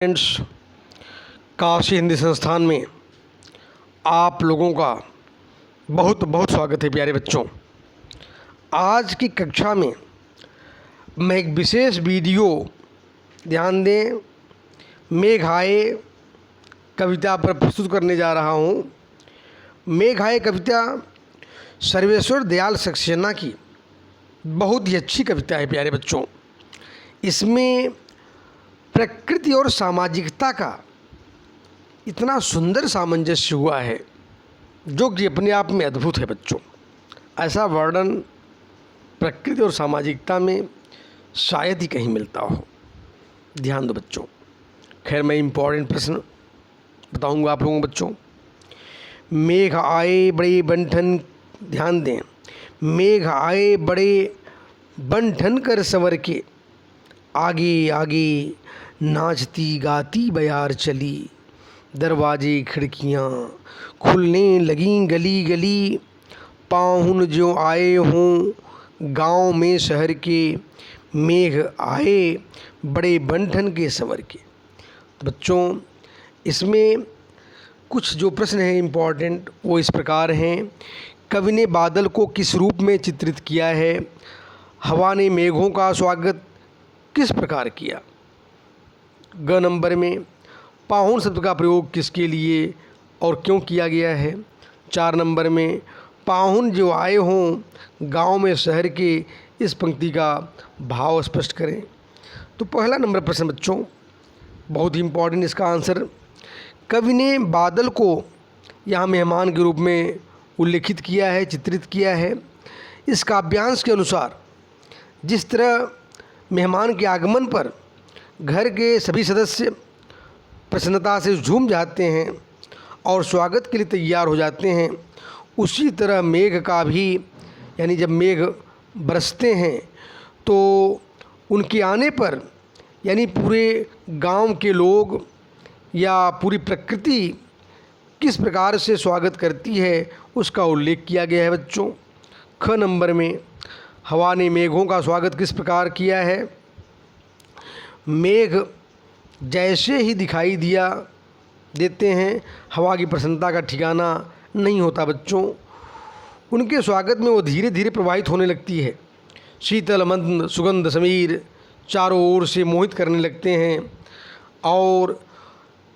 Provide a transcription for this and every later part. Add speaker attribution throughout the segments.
Speaker 1: Friends, Kashi Hindi संस्थान में आप लोगों का बहुत बहुत स्वागत है। प्यारे बच्चों, आज की कक्षा में मैं एक विशेष वीडियो, ध्यान दें, मेघ आए कविता पर प्रस्तुत करने जा रहा हूँ। मेघ आए कविता सर्वेश्वर दयाल सक्सेना की बहुत ही अच्छी कविता है। प्यारे बच्चों, इसमें प्रकृति और सामाजिकता का इतना सुंदर सामंजस्य हुआ है जो कि अपने आप में अद्भुत है। बच्चों, ऐसा वर्णन प्रकृति और सामाजिकता में शायद ही कहीं मिलता हो। ध्यान दो बच्चों। खैर, मैं इम्पोर्टेंट प्रश्न बताऊंगा आप लोगों को। बच्चों, मेघ आए बड़े बंठन, ध्यान दें, मेघ आए बड़े बंठन कर संवर के, आगे आगे नाचती गाती बयार चली, दरवाजे खिड़कियाँ खुलने लगीं गली गली, पाहुन जो आए हों गांव में शहर के, मेघ आए बड़े बंठन के संवर के। बच्चों, इसमें कुछ जो प्रश्न हैं इम्पॉर्टेंट वो इस प्रकार हैं। कवि ने बादल को किस रूप में चित्रित किया है? हवा ने मेघों का स्वागत किस प्रकार किया? ग नंबर में पाहुन शब्द का प्रयोग किसके लिए और क्यों किया गया है? 4 नंबर में पाहुन जो आए हों गांव में शहर के, इस पंक्ति का भाव स्पष्ट करें। तो पहला नंबर प्रश्न बच्चों बहुत ही इम्पोर्टेंट, इसका आंसर, कवि ने बादल को यहाँ मेहमान के रूप में उल्लेखित किया है, चित्रित किया है। इस काव्यांश के अनुसार जिस तरह मेहमान के आगमन पर घर के सभी सदस्य प्रसन्नता से झूम जाते हैं और स्वागत के लिए तैयार हो जाते हैं, उसी तरह मेघ का भी, यानी जब मेघ बरसते हैं तो उनके आने पर, यानी पूरे गांव के लोग या पूरी प्रकृति किस प्रकार से स्वागत करती है उसका उल्लेख किया गया है। बच्चों, ख नंबर में हवा ने मेघों का स्वागत किस प्रकार किया है? मेघ जैसे ही दिखाई देते हैं, हवा की प्रसन्नता का ठिकाना नहीं होता। बच्चों, उनके स्वागत में वो धीरे धीरे प्रवाहित होने लगती है। शीतल मंद सुगंध समीर चारों ओर से मोहित करने लगते हैं और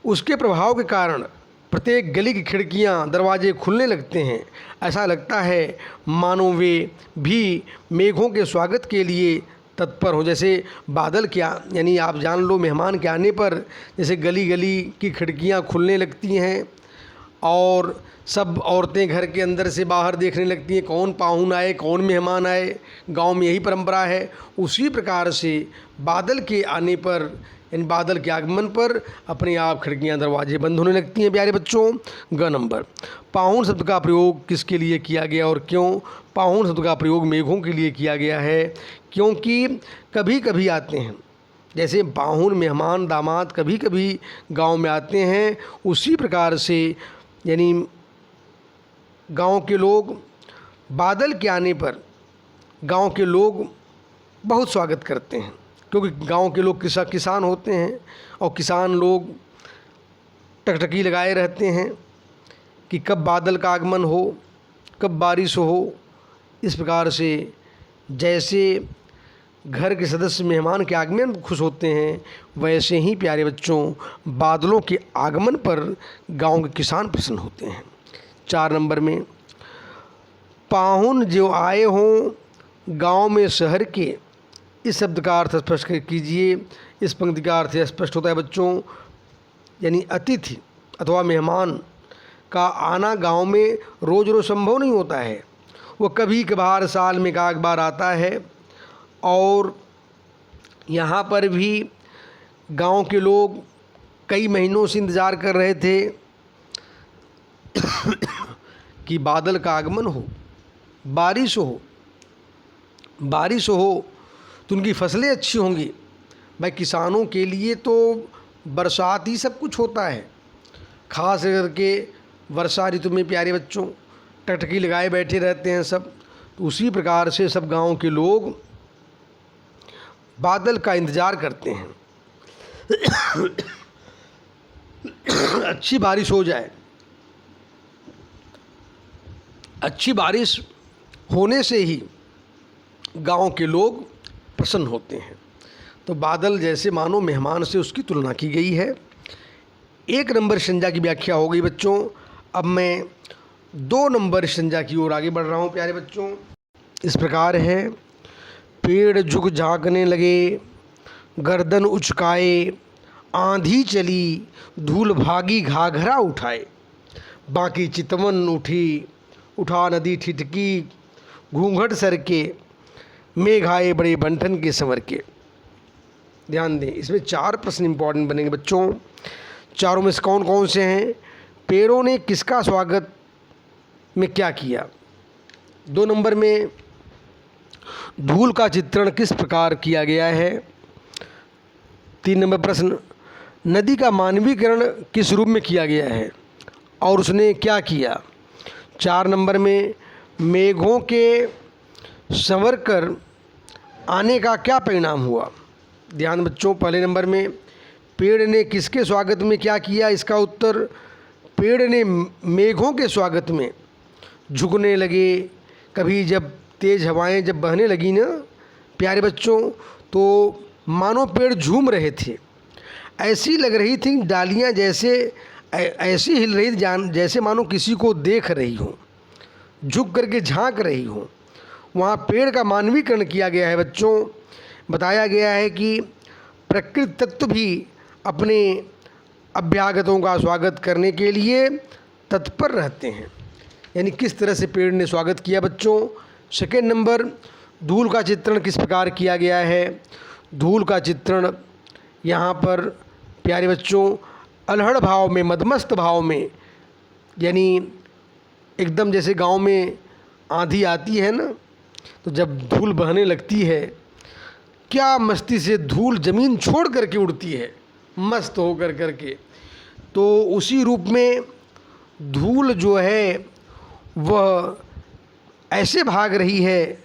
Speaker 1: उसके प्रभाव के कारण प्रत्येक गली की खिड़कियां दरवाजे खुलने लगते हैं। ऐसा लगता है मानो वे भी मेघों के स्वागत के लिए तत्पर हो। जैसे बादल क्या, यानी आप जान लो मेहमान के आने पर जैसे गली गली की खिड़कियां खुलने लगती हैं और सब औरतें घर के अंदर से बाहर देखने लगती हैं कौन पाहुन आए, कौन मेहमान आए। गांव में यही परंपरा है। उसी प्रकार से बादल के आने पर, यानी बादल के आगमन पर अपने आप खिड़कियां दरवाजे बंद होने लगती हैं। प्यारे बच्चों, ग नंबर, पाहुन शब्द का प्रयोग किसके लिए किया गया और क्यों? पाहुन शब्द का प्रयोग मेघों के लिए किया गया है क्योंकि कभी कभी आते हैं, जैसे पाहुन मेहमान दामाद कभी कभी गांव में आते हैं, उसी प्रकार से यानी गांव के लोग बादल के आने पर गांव के लोग बहुत स्वागत करते हैं, क्योंकि गांव के लोग किसान होते हैं और किसान लोग टकटकी लगाए रहते हैं कि कब बादल का आगमन हो, कब बारिश हो। इस प्रकार से जैसे घर के सदस्य मेहमान के आगमन पर खुश होते हैं, वैसे ही प्यारे बच्चों बादलों के आगमन पर गांव के किसान प्रसन्न होते हैं। 4 नंबर में पाहुन जो आए हों गांव में शहर के, इस शब्द का अर्थ स्पष्ट कीजिए। इस पंक्ति का अर्थ स्पष्ट होता है बच्चों, यानी अतिथि अथवा मेहमान का आना गांव में रोज़ रोज़ संभव नहीं होता है। वो कभी कभार साल में एक बार आता है और यहाँ पर भी गांव के लोग कई महीनों से इंतज़ार कर रहे थे कि बादल का आगमन हो, बारिश हो तो उनकी फसलें अच्छी होंगी। भाई, किसानों के लिए तो बरसात ही सब कुछ होता है। खास करके वर्षा ऋतु में प्यारे बच्चों टकटकी लगाए बैठे रहते हैं सब। तो उसी प्रकार से सब गांव के लोग बादल का इंतज़ार करते हैं। अच्छी बारिश हो जाए। अच्छी बारिश होने से ही गांव के लोग प्रसन्न होते हैं। तो बादल जैसे मानो मेहमान से उसकी तुलना की गई है। 1 नंबर संज्ञा की व्याख्या हो गई बच्चों। अब मैं 2 नंबर संज्ञा की ओर आगे बढ़ रहा हूँ प्यारे बच्चों। इस प्रकार है, पेड़ झुक झांकने लगे, गर्दन उचकाए, आंधी चली, धूल भागी घाघरा उठाए, बाकी चितवन उठी, उठा नदी ठिठकी, घूंघट सर के, मेघ आए बड़े बंठन के संवर के। ध्यान दें, इसमें 4 प्रश्न इंपॉर्टेंट बनेंगे बच्चों। चारों में से कौन कौन से हैं? पेड़ों ने किसका स्वागत में क्या किया? 2 नंबर में धूल का चित्रण किस प्रकार किया गया है? 3 नंबर प्रश्न, नदी का मानवीकरण किस रूप में किया गया है और उसने क्या किया? 4 नंबर में मेघों के संवर कर आने का क्या परिणाम हुआ? ध्यान बच्चों, पहले नंबर में पेड़ ने किसके स्वागत में क्या किया? इसका उत्तर, पेड़ ने मेघों के स्वागत में झुकने लगे। कभी जब तेज़ हवाएं जब बहने लगी ना प्यारे बच्चों, तो मानो पेड़ झूम रहे थे। ऐसी लग रही थी डालियां जैसे ऐसी हिल रही जैसे मानो किसी को देख रही हो, झुक करके झांक रही हो। वहाँ पेड़ का मानवीकरण किया गया है बच्चों। बताया गया है कि प्रकृति तत्व भी अपने अभ्यागतों का स्वागत करने के लिए तत्पर रहते हैं। यानी किस तरह से पेड़ ने स्वागत किया बच्चों। 2 नंबर, धूल का चित्रण किस प्रकार किया गया है? धूल का चित्रण यहाँ पर प्यारे बच्चों अल्हड़ भाव में, मदमस्त भाव में, यानी एकदम जैसे गांव में आंधी आती है ना, तो जब धूल बहने लगती है, क्या मस्ती से धूल ज़मीन छोड़ करके उड़ती है, मस्त हो करके। तो उसी रूप में धूल जो है वह ऐसे भाग रही है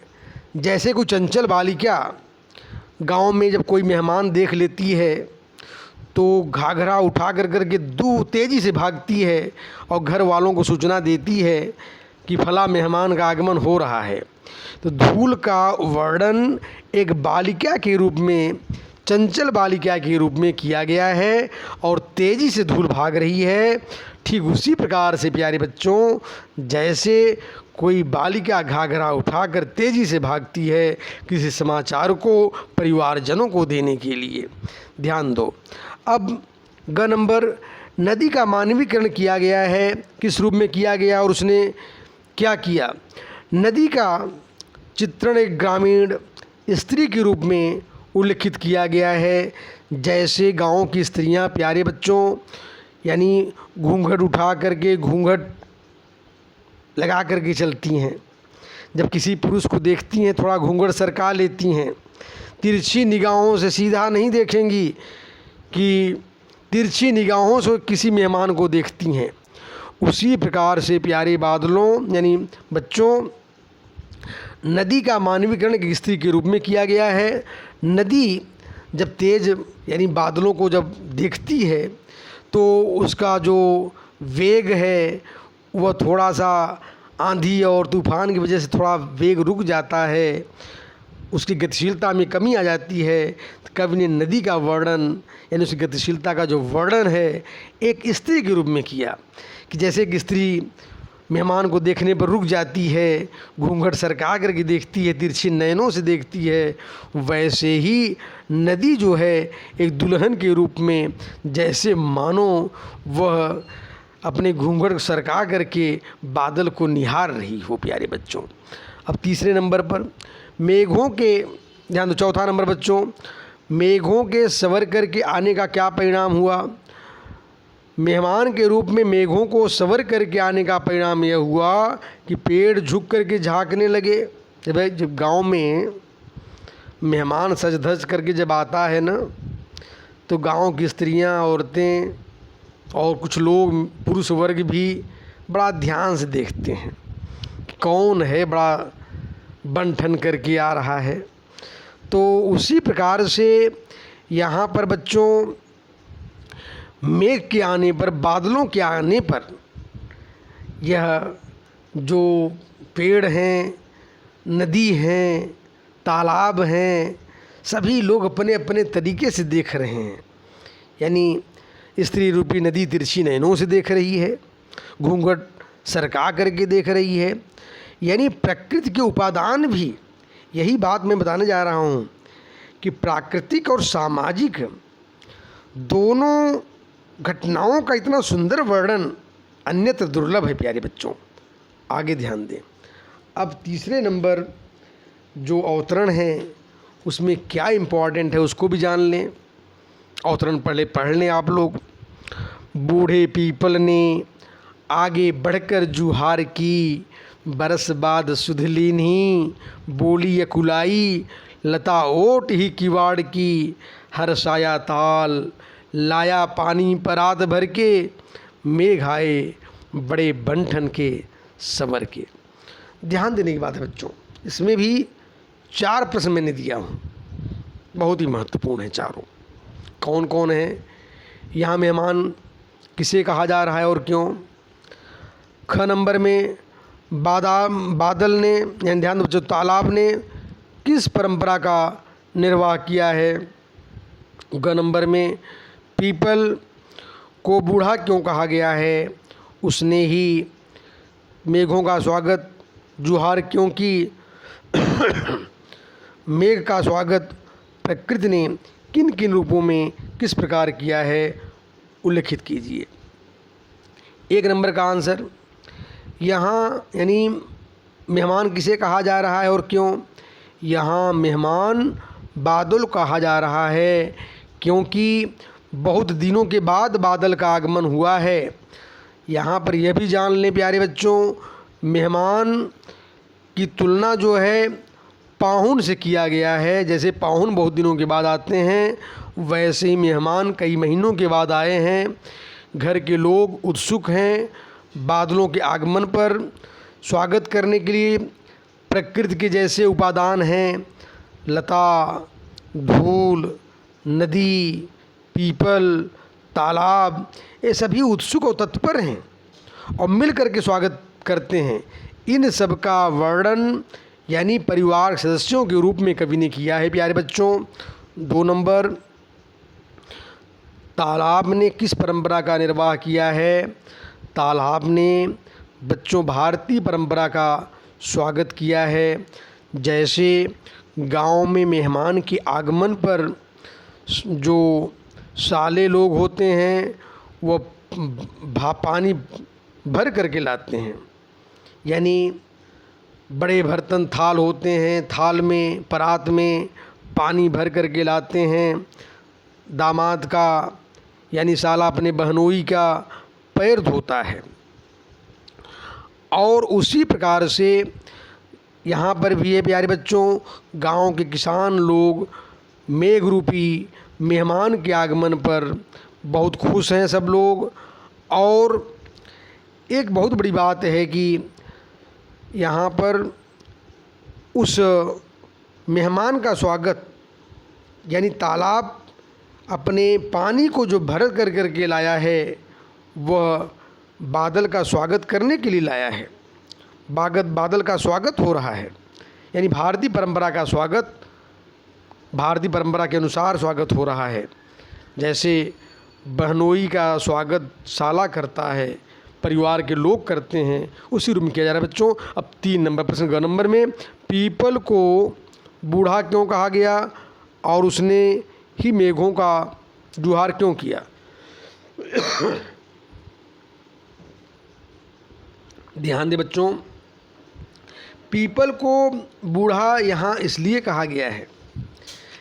Speaker 1: जैसे कोई चंचल बालिका गांव में जब कोई मेहमान देख लेती है तो घाघरा उठा करके तेज़ी से भागती है और घर वालों को सूचना देती है कि फला मेहमान का आगमन हो रहा है। तो धूल का वर्णन एक बालिका के रूप में, चंचल बालिका के रूप में किया गया है और तेज़ी से धूल भाग रही है। ठीक उसी प्रकार से प्यारे बच्चों, जैसे कोई बालिका घाघरा उठाकर तेज़ी से भागती है किसी समाचार को परिवारजनों को देने के लिए। ध्यान दो। अब ग नंबर, नदी का मानवीकरण किया गया है, किस रूप में किया गया और उसने क्या किया? नदी का चित्रण एक ग्रामीण स्त्री के रूप में उल्लिखित किया गया है। जैसे गांव की स्त्रियां प्यारे बच्चों, यानी घूंघट उठा करके, घूंघट लगा करके चलती हैं। जब किसी पुरुष को देखती हैं थोड़ा घूंघट सरका लेती हैं, तिरछी निगाहों से सीधा नहीं देखेंगी कि तिरछी निगाहों से किसी मेहमान को देखती हैं। उसी प्रकार से प्यारे बादलों यानी बच्चों, नदी का मानवीकरण एक स्त्री के रूप में किया गया है। नदी जब तेज़ यानी बादलों को जब देखती है तो उसका जो वेग है वह थोड़ा सा आंधी और तूफान की वजह से थोड़ा वेग रुक जाता है, उसकी गतिशीलता में कमी आ जाती है। तो कवि ने नदी का वर्णन यानी उसकी गतिशीलता का जो वर्णन है एक स्त्री के रूप में किया कि जैसे एक स्त्री मेहमान को देखने पर रुक जाती है, घूंघट सरका करके देखती है, तिरछी नयनों से देखती है, वैसे ही नदी जो है एक दुल्हन के रूप में जैसे मानो वह अपने घूंघट सरका करके बादल को निहार रही हो प्यारे बच्चों। अब तीसरे नंबर पर मेघों के, ध्यान दो, चौथा नंबर बच्चों, मेघों के सवर करके आने का क्या परिणाम हुआ? मेहमान के रूप में मेघों को सवर करके आने का परिणाम यह हुआ कि पेड़ झुक करके झांकने लगे। जब गांव में मेहमान सज धज करके जब आता है ना, तो गांव की स्त्रियां, औरतें और कुछ लोग, पुरुष वर्ग भी बड़ा ध्यान से देखते हैं कि कौन है बड़ा बन ठन करके आ रहा है। तो उसी प्रकार से यहाँ पर बच्चों मेघ के आने पर, बादलों के आने पर यह जो पेड़ हैं, नदी हैं, तालाब हैं, सभी लोग अपने अपने तरीके से देख रहे हैं। यानी स्त्री रूपी नदी तिरछी नयनों से देख रही है, घूंघट सरका करके देख रही है। यानी प्रकृति के उपादान भी, यही बात मैं बताने जा रहा हूँ कि प्राकृतिक और सामाजिक दोनों घटनाओं का इतना सुंदर वर्णन अन्यत्र दुर्लभ है प्यारे बच्चों। आगे ध्यान दें। अब तीसरे नंबर जो अवतरण है उसमें क्या इम्पोर्टेंट है उसको भी जान लें। अवतरण पढ़ लें आप लोग। बूढ़े पीपल ने आगे बढ़कर जुहार की, बरस बाद सुध लीन्ही, बोली यकुलाई, लता ओट ही किवाड़ की, हर्षाया ताल, लाया पानी परात भर के, मेघ आए बड़े बंठन के संवर के। ध्यान देने की बात है बच्चों, इसमें भी 4 प्रश्न मैंने दिया हूँ, बहुत ही महत्वपूर्ण है चारों। कौन कौन है, यहाँ मेहमान किसे कहा जा रहा है और क्यों। ख नंबर में बादल ने, यानी ध्यान बच्चों, तालाब ने किस परंपरा का निर्वाह किया है। ग नंबर में पीपल को बूढ़ा क्यों कहा गया है, उसने ही मेघों का स्वागत जुहार क्यों की। मेघ का स्वागत प्रकृति ने किन किन रूपों में किस प्रकार किया है, उल्लेखित कीजिए। 1 नंबर का आंसर यहाँ, यानी मेहमान किसे कहा जा रहा है और क्यों। यहाँ मेहमान बादल कहा जा रहा है क्योंकि बहुत दिनों के बाद बादल का आगमन हुआ है। यहाँ पर यह भी जान लें प्यारे बच्चों, मेहमान की तुलना जो है पाहुन से किया गया है। जैसे पाहुन बहुत दिनों के बाद आते हैं, वैसे ही मेहमान कई महीनों के बाद आए हैं। घर के लोग उत्सुक हैं बादलों के आगमन पर स्वागत करने के लिए। प्रकृति के जैसे उपादान हैं, लता, धूल, नदी, पीपल, तालाब, ये सभी उत्सुक और तत्पर हैं और मिल कर के स्वागत करते हैं। इन सब का वर्णन यानी परिवार सदस्यों के रूप में कवि ने किया है प्यारे बच्चों। 2 नंबर, तालाब ने किस परंपरा का निर्वाह किया है। तालाब ने बच्चों भारतीय परंपरा का स्वागत किया है। जैसे गांव में मेहमान के आगमन पर जो साले लोग होते हैं वो पानी भर करके लाते हैं, यानी बड़े बर्तन थाल होते हैं, थाल में परात में पानी भर करके लाते हैं। दामाद का यानी साला अपने बहनोई का पैर धोता है। और उसी प्रकार से यहाँ पर भी है प्यारे बच्चों, गांव के किसान लोग मेघ रूपी मेहमान के आगमन पर बहुत खुश हैं सब लोग। और एक बहुत बड़ी बात है कि यहाँ पर उस मेहमान का स्वागत, यानी तालाब अपने पानी को जो भर कर के लाया है वह बादल का स्वागत करने के लिए लाया है। बादल का स्वागत हो रहा है, यानी भारतीय परंपरा का स्वागत, भारतीय परंपरा के अनुसार स्वागत हो रहा है। जैसे बहनोई का स्वागत साला करता है, परिवार के लोग करते हैं, उसी रूप में किया जा रहा है बच्चों। अब 3 नंबर प्रश्न ग नंबर में, पीपल को बूढ़ा क्यों कहा गया और उसने ही मेघों का जुहार क्यों किया। ध्यान दे बच्चों, पीपल को बूढ़ा यहाँ इसलिए कहा गया है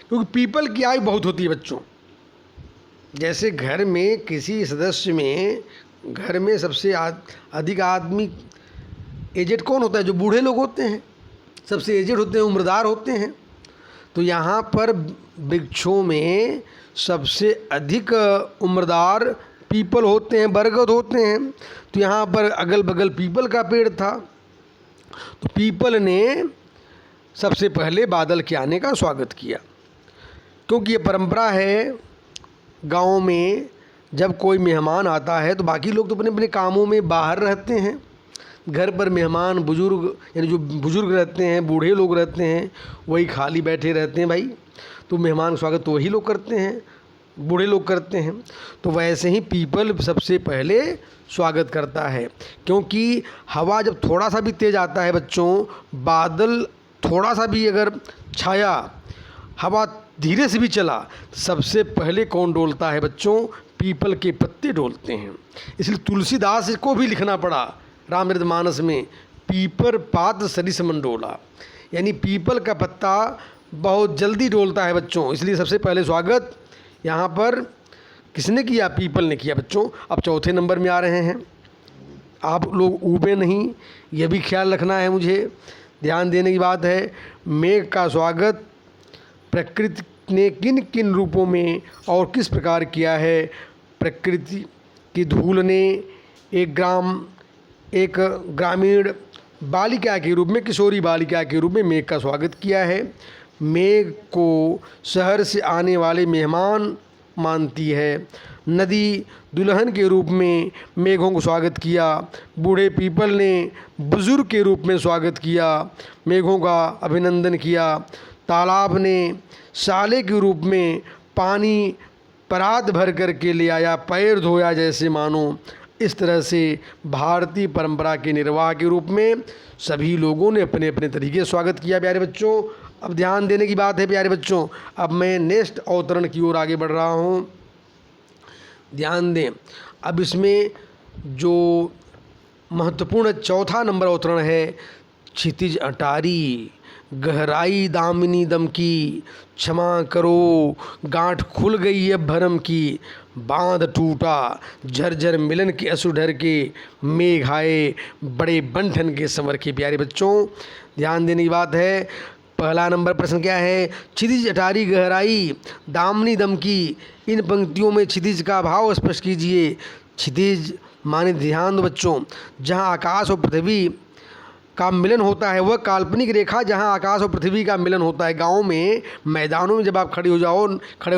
Speaker 1: क्योंकि पीपल की आयु बहुत होती है बच्चों। जैसे घर में किसी सदस्य में, घर में सबसे अधिक आदमी एजेड कौन होता है, जो बूढ़े लोग होते हैं, सबसे एजेड होते हैं, उम्रदार होते हैं। तो यहाँ पर वृक्षों में सबसे अधिक उम्रदार पीपल होते हैं, बरगद होते हैं। तो यहाँ पर अगल बगल पीपल का पेड़ था, तो पीपल ने सबसे पहले बादल के आने का स्वागत किया। क्योंकि ये परंपरा है गाँव में जब कोई मेहमान आता है तो बाकी लोग तो अपने अपने कामों में बाहर रहते हैं। घर पर मेहमान बुजुर्ग, यानी जो बुजुर्ग रहते हैं, बूढ़े लोग रहते हैं, वही खाली बैठे रहते हैं भाई। तो मेहमान का स्वागत तो वही लोग करते हैं, बूढ़े लोग करते हैं। तो वैसे ही पीपल सबसे पहले स्वागत करता है, क्योंकि हवा जब थोड़ा सा भी तेज़ आता है बच्चों, बादल थोड़ा सा भी अगर छाया, हवा धीरे से भी चला, सबसे पहले कौन डोलता है बच्चों? पीपल के पत्ते डोलते हैं। इसलिए तुलसीदास को भी लिखना पड़ा रामचरितमानस में, पीपर पात सरिस मन डोला, यानी पीपल का पत्ता बहुत जल्दी डोलता है बच्चों। इसलिए सबसे पहले स्वागत यहाँ पर किसने किया? पीपल ने किया बच्चों। अब चौथे नंबर में आ रहे हैं। आप लोग ऊबे नहीं, यह भी ख्याल रखना है, मुझे ध्यान देने की बात है। मेघ का स्वागत प्रकृति ने किन किन रूपों में और किस प्रकार किया है? प्रकृति की धूल ने एक ग्रामीण बालिका के रूप में, किशोरी बालिका के रूप में मेघ का स्वागत किया है। मेघ को शहर से आने वाले मेहमान मानती है। नदी दुल्हन के रूप में मेघों को स्वागत किया। बूढ़े पीपल ने बुजुर्ग के रूप में स्वागत किया, मेघों का अभिनंदन किया। तालाब ने साले के रूप में पानी परात भर करके ले आया, पैर धोया जैसे मानो। इस तरह से भारतीय परंपरा के निर्वाह के रूप में सभी लोगों ने अपने अपने तरीके से स्वागत किया प्यारे बच्चों। अब ध्यान देने की बात है प्यारे बच्चों। अब मैं नेक्स्ट अवतरण की ओर आगे बढ़ रहा हूँ, ध्यान दें। अब इसमें जो महत्वपूर्ण चौथा नंबर अवतरण है, क्षितिज अटारी गहराई दामिनी दम की, क्षमा करो गांठ खुल गई अब भरम की, बांध टूटा झरझर मिलन के असुढर के, मेघ आए बड़े बंठन के संवर के। प्यारे बच्चों ध्यान देने की बात है। पहला नंबर प्रश्न क्या है? क्षितिज अटारी गहराई दामिनी दम की, इन पंक्तियों में क्षितिज का भाव स्पष्ट कीजिए। क्षितिज माने, ध्यान दो बच्चों, जहाँ आकाश और पृथ्वी का मिलन होता है, वह काल्पनिक रेखा जहाँ आकाश और पृथ्वी का मिलन होता है। गाँव में, मैदानों में जब आप खड़े हो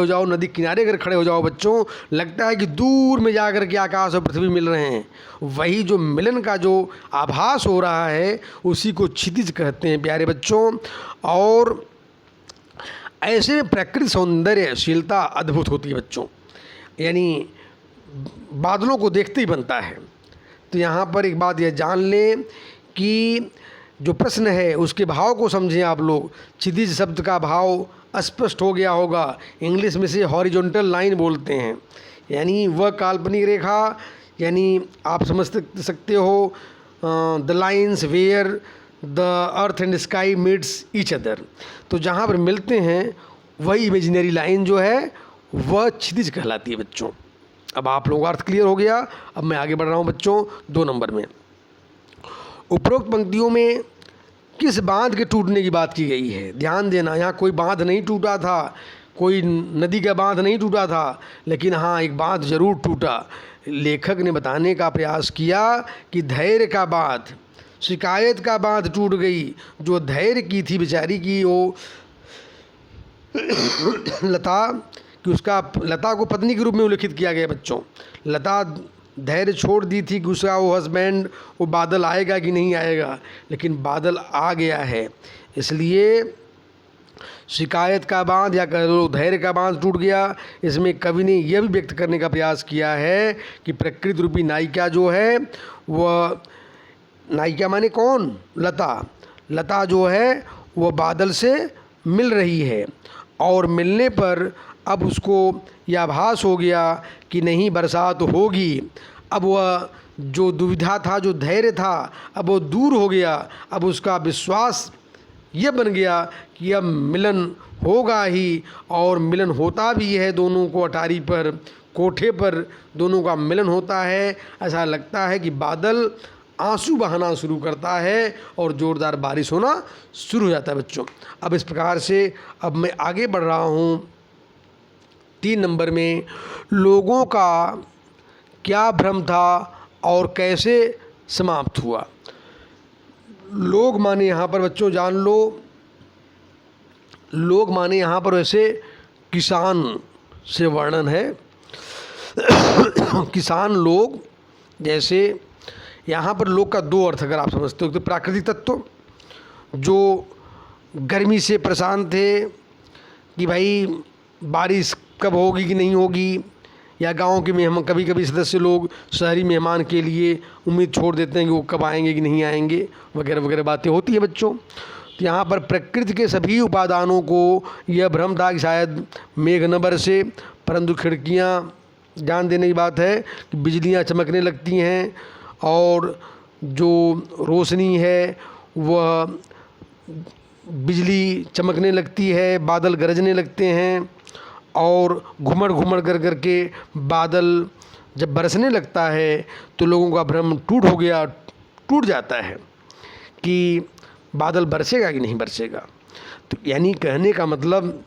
Speaker 1: जाओ, नदी किनारे अगर खड़े हो जाओ बच्चों, लगता है कि दूर में जा कर के आकाश और पृथ्वी मिल रहे हैं। वही जो मिलन का जो आभास हो रहा है, उसी को क्षितिज कहते हैं प्यारे बच्चों। और ऐसे में प्रकृति सौंदर्यशीलता अद्भुत होती है बच्चों, यानी बादलों को देखते ही बनता है। तो यहाँ पर एक बात यह जान लें कि जो प्रश्न है उसके भाव को समझें आप लोग। क्षितिज शब्द का भाव स्पष्ट हो गया होगा। इंग्लिश में से हॉरिजॉन्टल लाइन बोलते हैं, यानी वह काल्पनिक रेखा, यानी आप समझ सकते हो the lines where the earth and sky meets each other. तो जहाँ पर मिलते हैं वही इमेजिनरी लाइन जो है वह क्षितिज कहलाती है बच्चों। अब आप लोगों का अर्थ क्लियर हो गया। अब मैं आगे बढ़ रहा हूँ बच्चों 2 नंबर में। उपरोक्त पंक्तियों में किस बांध के टूटने की बात की गई है? ध्यान देना, यहाँ कोई बांध नहीं टूटा था, कोई नदी का बांध नहीं टूटा था, लेकिन हाँ एक बांध जरूर टूटा। लेखक ने बताने का प्रयास किया कि धैर्य का बांध, शिकायत का बांध टूट गई। जो धैर्य की थी बेचारी की, वो लता, कि उसका लता को पत्नी के रूप में उल्लेखित किया गया बच्चों। लता धैर्य छोड़ दी थी कि उसका वो हस्बैंड, वो बादल आएगा कि नहीं आएगा, लेकिन बादल आ गया है। इसलिए शिकायत का बांध या कह लो धैर्य का बांध टूट गया। इसमें कवि ने यह भी व्यक्त करने का प्रयास किया है कि प्रकृति रूपी नायिका जो है, वह नायिका माने कौन? लता। लता जो है वह बादल से मिल रही है, और मिलने पर अब उसको यह आभास हो गया कि नहीं बरसात होगी। अब वह जो दुविधा था, जो धैर्य था, अब वो दूर हो गया। अब उसका विश्वास ये बन गया कि अब मिलन होगा ही, और मिलन होता भी है। दोनों को अटारी पर, कोठे पर दोनों का मिलन होता है। ऐसा लगता है कि बादल आंसू बहाना शुरू करता है और ज़ोरदार बारिश होना शुरू हो जाता है बच्चों। अब इस प्रकार से अब मैं आगे बढ़ रहा हूँ 3 नंबर में। लोगों का क्या भ्रम था और कैसे समाप्त हुआ? लोग माने यहाँ पर बच्चों जान लो, लोग माने यहाँ पर वैसे किसान से वर्णन है। किसान लोग, जैसे यहाँ पर लोग का दो अर्थ अगर आप समझते हो, तो प्राकृतिक तत्व जो गर्मी से परेशान थे कि भाई बारिश कब होगी कि नहीं होगी, या गांव के मेहमान, कभी कभी सदस्य लोग शहरी मेहमान के लिए उम्मीद छोड़ देते हैं कि वो कब आएंगे कि नहीं आएंगे, वगैरह वगैरह बातें होती हैं बच्चों। तो यहाँ पर प्रकृति के सभी उपादानों को यह भ्रम था कि शायद मेघ न बरसे, परंतु खिड़कियाँ, ध्यान देने की बात है कि बिजलियाँ चमकने लगती हैं और जो रोशनी है वह बिजली चमकने लगती है, बादल गरजने लगते हैं और घुमड़ घुमड़ कर करके बादल जब बरसने लगता है तो लोगों का भ्रम टूट जाता है कि बादल बरसेगा कि नहीं बरसेगा। तो यानी कहने का मतलब,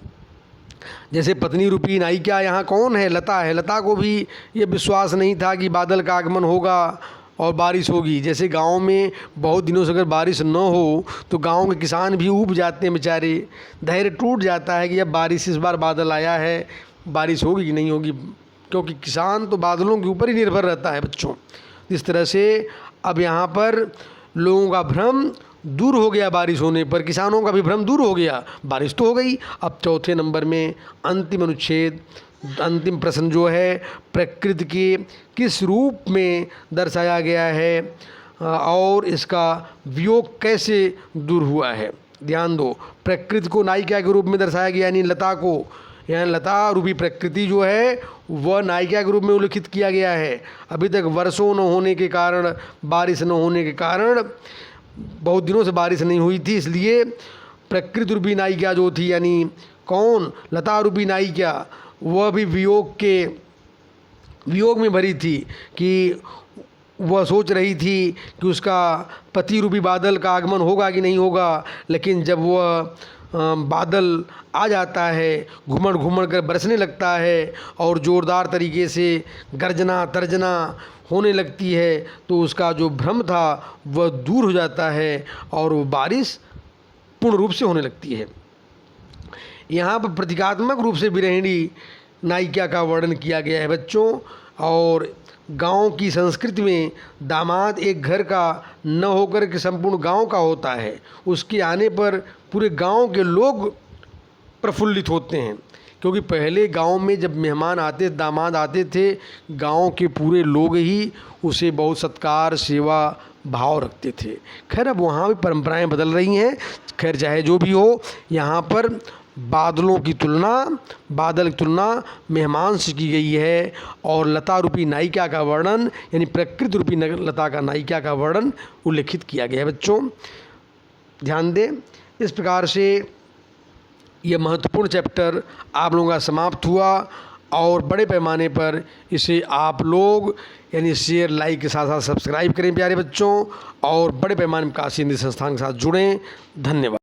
Speaker 1: जैसे पत्नी रूपी नायिका यहाँ कौन है, लता है। लता को भी ये विश्वास नहीं था कि बादल का आगमन होगा और बारिश होगी। जैसे गांव में बहुत दिनों से अगर बारिश न हो तो गांव के किसान भी ऊब जाते हैं बेचारे, धैर्य टूट जाता है कि अब बारिश, इस बार बादल आया है, बारिश होगी कि नहीं होगी, क्योंकि किसान तो बादलों के ऊपर ही निर्भर रहता है बच्चों। इस तरह से अब यहाँ पर लोगों का भ्रम दूर हो गया, बारिश होने पर किसानों का भी भ्रम दूर हो गया, बारिश तो हो गई। अब चौथे नंबर में अंतिम अनुच्छेद, अंतिम प्रश्न जो है, प्रकृति के किस रूप में दर्शाया गया है और इसका वियोग कैसे दूर हुआ है। ध्यान दो, प्रकृति को नायिका के रूप में दर्शाया गया, यानी लता को, यानी लता रूपी प्रकृति जो है वह नायिका के रूप में उल्लेखित किया गया है। अभी तक वर्षों न होने के कारण, बारिश न होने के कारण, बहुत दिनों से बारिश नहीं हुई थी, इसलिए प्रकृति रूपी नायिका जो थी, यानी कौन, लता रूपी नायिका, वह भी वियोग में भरी थी कि वह सोच रही थी कि उसका पति रूपी बादल का आगमन होगा कि नहीं होगा। लेकिन जब वह बादल आ जाता है, घुमड़ घुमड़ कर बरसने लगता है और ज़ोरदार तरीके से गर्जना तर्जना होने लगती है, तो उसका जो भ्रम था वह दूर हो जाता है और वो बारिश पूर्ण रूप से होने लगती है। यहाँ पर प्रतीकात्मक रूप से विरहिणी नायिका का वर्णन किया गया है बच्चों। और गांव की संस्कृति में दामाद एक घर का न होकर के संपूर्ण गांव का होता है। उसके आने पर पूरे गांव के लोग प्रफुल्लित होते हैं, क्योंकि पहले गांव में जब मेहमान आते, दामाद आते थे, गांव के पूरे लोग ही उसे बहुत सत्कार, सेवा भाव रखते थे। खैर अब वहाँ भी परंपराएं बदल रही हैं। खैर चाहे जो भी हो, यहाँ पर बादल की तुलना मेहमान से की गई है और लता रूपी नायिका का वर्णन, यानी प्रकृति रूपी लता का नायिका का वर्णन उल्लेखित किया गया है बच्चों। ध्यान दें, इस प्रकार से यह महत्वपूर्ण चैप्टर आप लोगों का समाप्त हुआ और बड़े पैमाने पर इसे आप लोग यानी शेयर, लाइक के साथ साथ सब्सक्राइब करें प्यारे बच्चों, और बड़े पैमाने पर काशी हिंदी संस्थान के साथ जुड़ें। धन्यवाद।